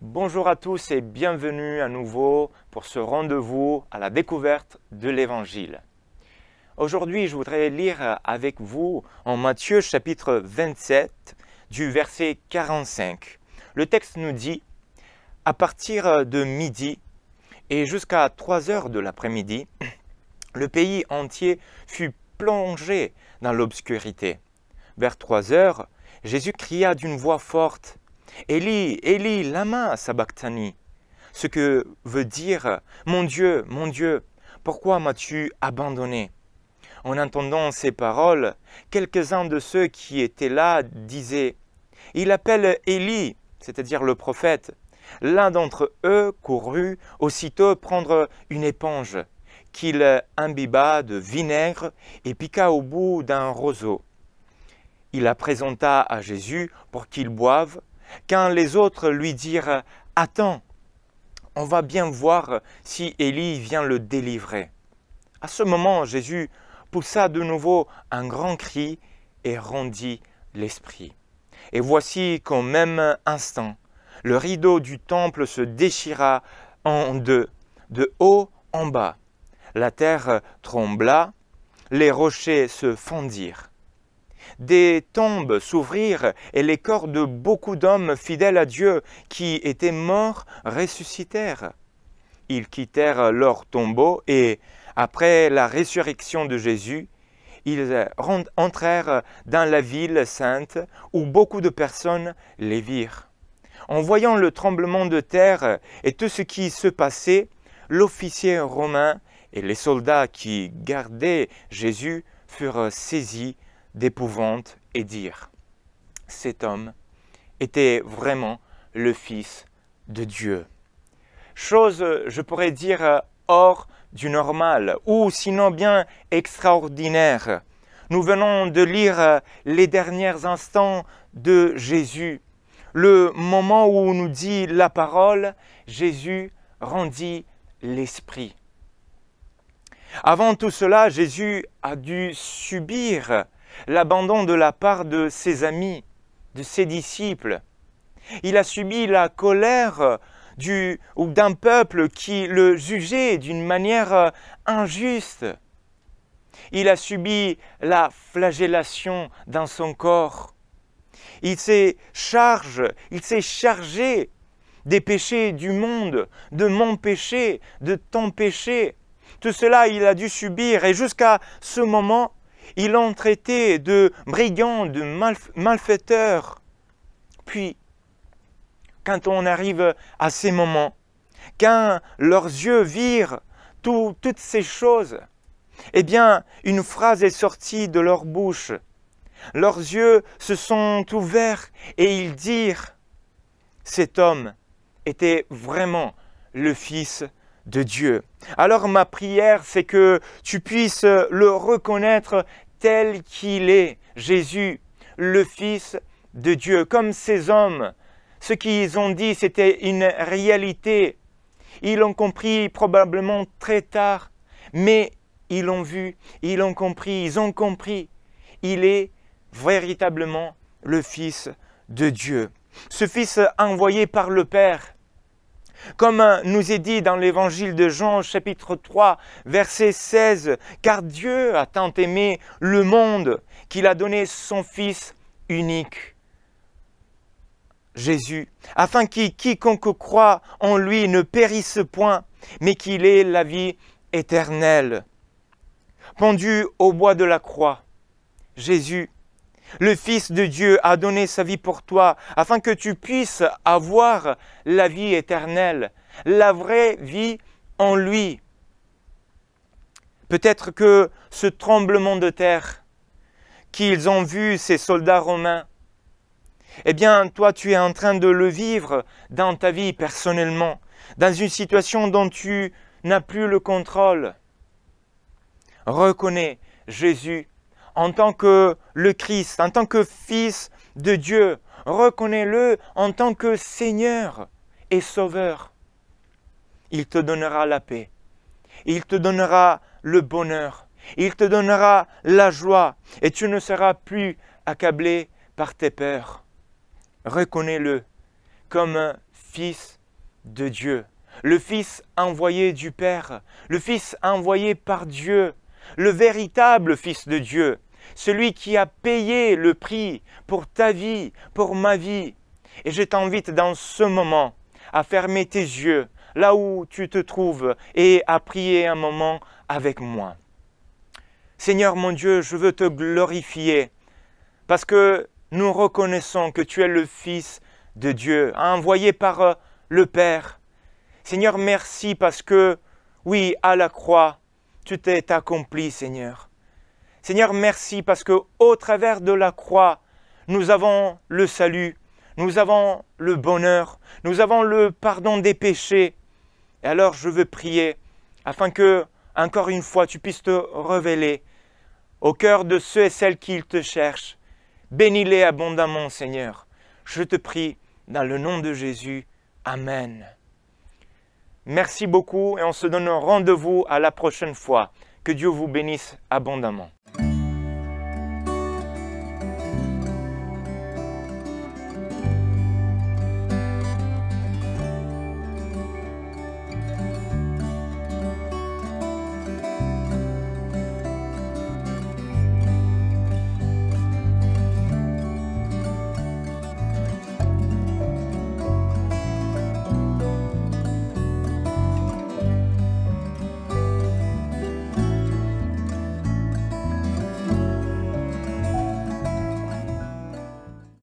Bonjour à tous et bienvenue à nouveau pour ce rendez-vous à la découverte de l'Évangile. Aujourd'hui, je voudrais lire avec vous en Matthieu chapitre 27 du verset 45. Le texte nous dit « À partir de midi et jusqu'à 3 heures de l'après-midi, le pays entier fut plongé dans l'obscurité. Vers 3 heures, Jésus cria d'une voix forte « Élie, Élie, lama sabachthani » ce que veut dire « Mon Dieu, pourquoi m'as-tu abandonné ?» En entendant ces paroles, quelques-uns de ceux qui étaient là disaient « Il appelle Élie », c'est-à-dire le prophète. L'un d'entre eux courut aussitôt prendre une éponge qu'il imbiba de vinaigre et piqua au bout d'un roseau. Il la présenta à Jésus pour qu'il boive, quand les autres lui dirent « Attends, on va bien voir si Élie vient le délivrer. » À ce moment, Jésus poussa de nouveau un grand cri et rendit l'esprit. Et voici qu'au même instant, le rideau du temple se déchira en deux, de haut en bas. La terre trembla, les rochers se fendirent. Des tombes s'ouvrirent et les corps de beaucoup d'hommes fidèles à Dieu qui étaient morts ressuscitèrent. Ils quittèrent leurs tombeaux et, après la résurrection de Jésus, ils entrèrent dans la ville sainte où beaucoup de personnes les virent. En voyant le tremblement de terre et tout ce qui se passait, l'officier romain et les soldats qui gardaient Jésus furent saisis d'épouvante et dirent « Cet homme était vraiment le Fils de Dieu. » Chose, je pourrais dire, hors du normal, ou sinon bien extraordinaire. Nous venons de lire les derniers instants de Jésus. Le moment où nous dit la parole, Jésus rendit l'esprit. Avant tout cela, Jésus a dû subir l'abandon de la part de ses amis, de ses disciples. Il a subi la colère d'un peuple qui le jugeait d'une manière injuste. Il a subi la flagellation dans son corps. Il s'est chargé des péchés du monde, de mon péché, de ton péché. Tout cela, il a dû subir et jusqu'à ce moment, ils l'ont traité de brigands, de malfaiteurs. Puis, quand on arrive à ces moments, quand leurs yeux virent toutes ces choses, eh bien, une phrase est sortie de leur bouche. Leurs yeux se sont ouverts et ils dirent « Cet homme était vraiment le Fils de Dieu. » Alors ma prière, c'est que tu puisses le reconnaître tel qu'il est, Jésus, le Fils de Dieu. Comme ces hommes, ce qu'ils ont dit, c'était une réalité. Ils l'ont compris probablement très tard, mais ils l'ont vu, ils l'ont compris, ils ont compris. Il est véritablement le Fils de Dieu. Ce Fils envoyé par le Père. Comme nous est dit dans l'évangile de Jean, chapitre 3, verset 16, « Car Dieu a tant aimé le monde qu'il a donné son Fils unique, Jésus, afin que quiconque croit en lui ne périsse point, mais qu'il ait la vie éternelle. » Pendu au bois de la croix, Jésus, le Fils de Dieu, a donné sa vie pour toi, afin que tu puisses avoir la vie éternelle, la vraie vie en lui. Peut-être que ce tremblement de terre qu'ils ont vu, ces soldats romains, eh bien, toi, tu es en train de le vivre dans ta vie personnellement, dans une situation dont tu n'as plus le contrôle. Reconnais Jésus en tant que le Christ, en tant que Fils de Dieu. Reconnais-le en tant que Seigneur et Sauveur. Il te donnera la paix, Il te donnera le bonheur. Il te donnera la joie et tu ne seras plus accablé par tes peurs. Reconnais-le comme un fils de Dieu, le fils envoyé du Père, le fils envoyé par Dieu, le véritable fils de Dieu, celui qui a payé le prix pour ta vie, pour ma vie. Et je t'invite dans ce moment à fermer tes yeux là où tu te trouves et à prier un moment avec moi. Seigneur mon Dieu, je veux te glorifier parce que nous reconnaissons que tu es le Fils de Dieu, envoyé par le Père. Seigneur, merci parce que, oui, à la croix, tu t'es accompli, Seigneur. Seigneur, merci parce que au travers de la croix, nous avons le salut, nous avons le bonheur, nous avons le pardon des péchés. Et alors, je veux prier afin que, encore une fois, tu puisses te révéler au cœur de ceux et celles qui te cherchent. Bénis-les abondamment, Seigneur. Je te prie dans le nom de Jésus. Amen. Merci beaucoup et on se donne rendez-vous à la prochaine fois. Que Dieu vous bénisse abondamment.